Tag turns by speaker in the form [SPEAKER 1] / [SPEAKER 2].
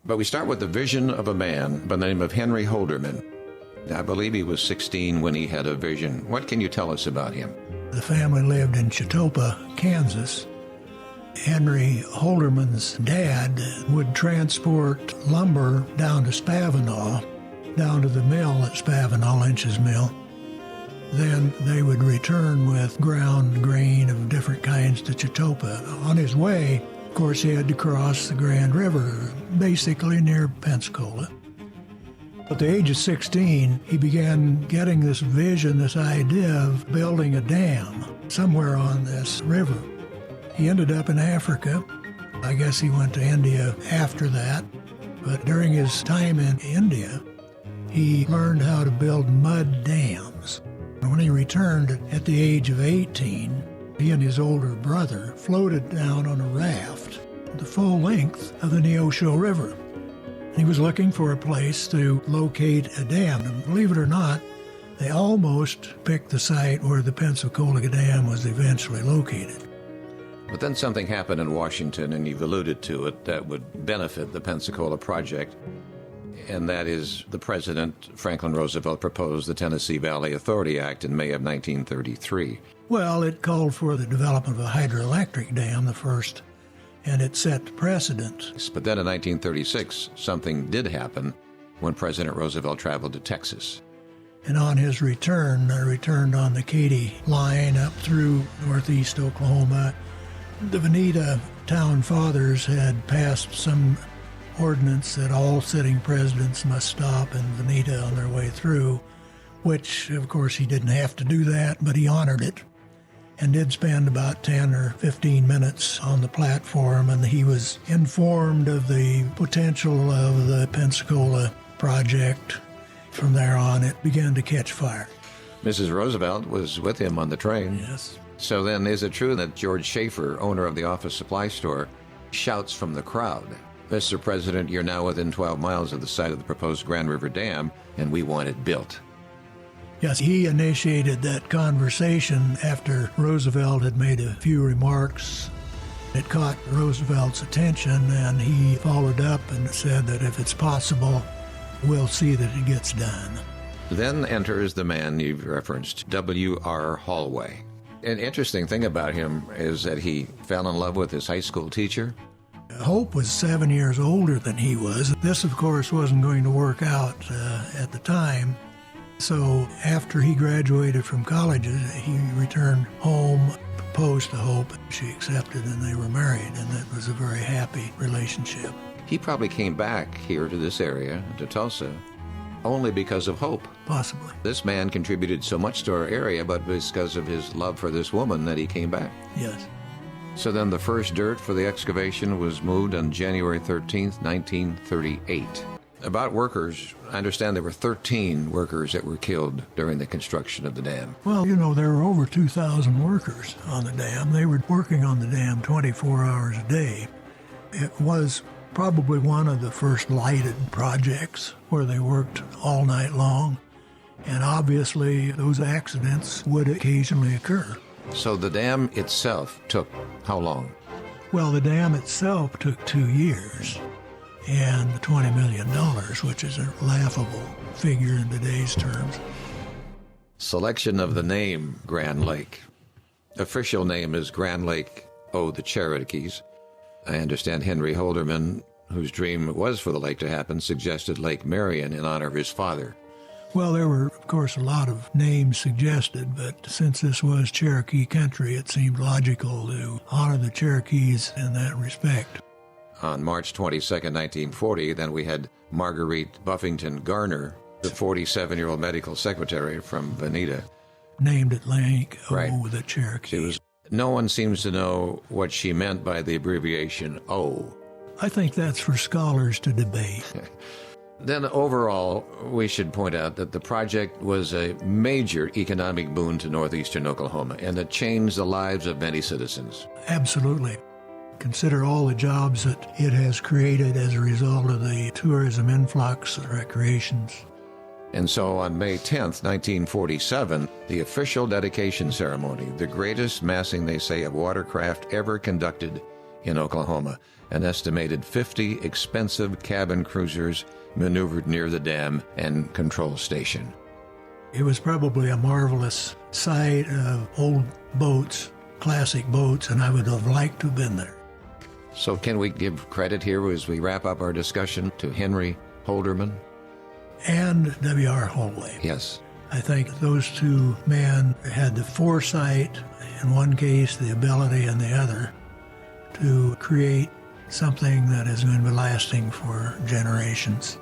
[SPEAKER 1] But we start with the vision of a man by the name of Henry Holderman. I believe he was 16 when he had a vision. What can you tell us about him?
[SPEAKER 2] The family lived in Chetopa, Kansas. Henry Holderman's dad would transport lumber down to Spavinaw, down to the mill at Spavinaw, Lynch's mill. Then they would return with ground grain of different kinds to Chetopa. On his way, of course, he had to cross the Grand River, basically near Pensacola. At the age of 16, he began getting this vision, this idea of building a dam somewhere on this river. He ended up in Africa. I guess he went to India after that. But during his time in India, he learned how to build mud dams. When he returned at the age of 18, he and his older brother floated down on a raft the full length of the Neosho River. He was looking for a place to locate a dam. And believe it or not, they almost picked the site where the Pensacola Dam was eventually located.
[SPEAKER 1] But then something happened in Washington, and you've alluded to it, that would benefit the Pensacola project. And that is the President, Franklin Roosevelt, proposed the Tennessee Valley Authority Act in May of 1933.
[SPEAKER 2] Well, it called for the development of a hydroelectric dam, the first, and it set precedent.
[SPEAKER 1] But then in 1936, something did happen when President Roosevelt traveled to Texas.
[SPEAKER 2] And on his return, returned on the Katy line up through northeast Oklahoma. The Veneta town fathers had passed some ordinance that all sitting presidents must stop in Veneta on their way through, which, of course, he didn't have to do that, but he honored it and did spend about 10 or 15 minutes on the platform, and he was informed of the potential of the Pensacola project. From there on, it began to catch fire.
[SPEAKER 1] Mrs. Roosevelt was with him on the train.
[SPEAKER 2] Yes.
[SPEAKER 1] So then, is it true that George Schaefer, owner of the office supply store, shouts from the crowd, "Mr. President, you're now within 12 miles of the site of the proposed Grand River Dam, and we want it built"?
[SPEAKER 2] Yes, he initiated that conversation after Roosevelt had made a few remarks. It caught Roosevelt's attention, and he followed up and said that if it's possible, we'll see that it gets done.
[SPEAKER 1] Then enters the man you've referenced, W.R. Hallway. An interesting thing about him is that he fell in love with his high school teacher.
[SPEAKER 2] Hope was 7 years older than he was. This, of course, wasn't going to work out at the time. So after he graduated from college, he returned home, proposed to Hope. She accepted, and they were married, and it was a very happy relationship.
[SPEAKER 1] He probably came back here to this area, to Tulsa, only because of Hope.
[SPEAKER 2] Possibly.
[SPEAKER 1] This man contributed so much to our area, but because of his love for this woman that he came back.
[SPEAKER 2] Yes.
[SPEAKER 1] So then the first dirt for the excavation was moved on January 13th, 1938. About workers, I understand there were 13 workers that were killed during the construction of the dam.
[SPEAKER 2] Well, there were over 2,000 workers on the dam. They were working on the dam 24 hours a day. It was probably one of the first lighted projects where they worked all night long. And obviously, those accidents would occasionally occur.
[SPEAKER 1] So the dam itself took how long?
[SPEAKER 2] Well, the dam itself took 2 years and $20 million, which is a laughable figure in today's terms.
[SPEAKER 1] Selection of the name Grand Lake. Official name is Grand Lake O' the Cherokees. I understand Henry Holderman, whose dream it was for the lake to happen, suggested Lake Marion in honor of his father.
[SPEAKER 2] Well, there were, of course, a lot of names suggested, but since this was Cherokee country, it seemed logical to honor the Cherokees in that respect.
[SPEAKER 1] On March 22nd, 1940, then we had Marguerite Buffington Garner, the 47-year-old medical secretary from Veneta.
[SPEAKER 2] Named it Lake
[SPEAKER 1] Right.
[SPEAKER 2] O' the Cherokee.
[SPEAKER 1] No one seems to know what she meant by the abbreviation O.
[SPEAKER 2] I think that's for scholars to debate.
[SPEAKER 1] Then overall, we should point out that the project was a major economic boon to northeastern Oklahoma, and it changed the lives of many citizens.
[SPEAKER 2] Absolutely. Consider all the jobs that it has created as a result of the tourism influx, the recreations.
[SPEAKER 1] And so on May 10th, 1947, the official dedication ceremony, the greatest massing, they say, of watercraft ever conducted in Oklahoma. An estimated 50 expensive cabin cruisers maneuvered near the dam and control station.
[SPEAKER 2] It was probably a marvelous sight of old boats, classic boats, and I would have liked to have been there.
[SPEAKER 1] So can we give credit here as we wrap up our discussion to Henry Holderman?
[SPEAKER 2] And W.R. Hollway.
[SPEAKER 1] Yes.
[SPEAKER 2] I think those two men had the foresight, in one case, the ability in the other, to create something that is going to be lasting for generations.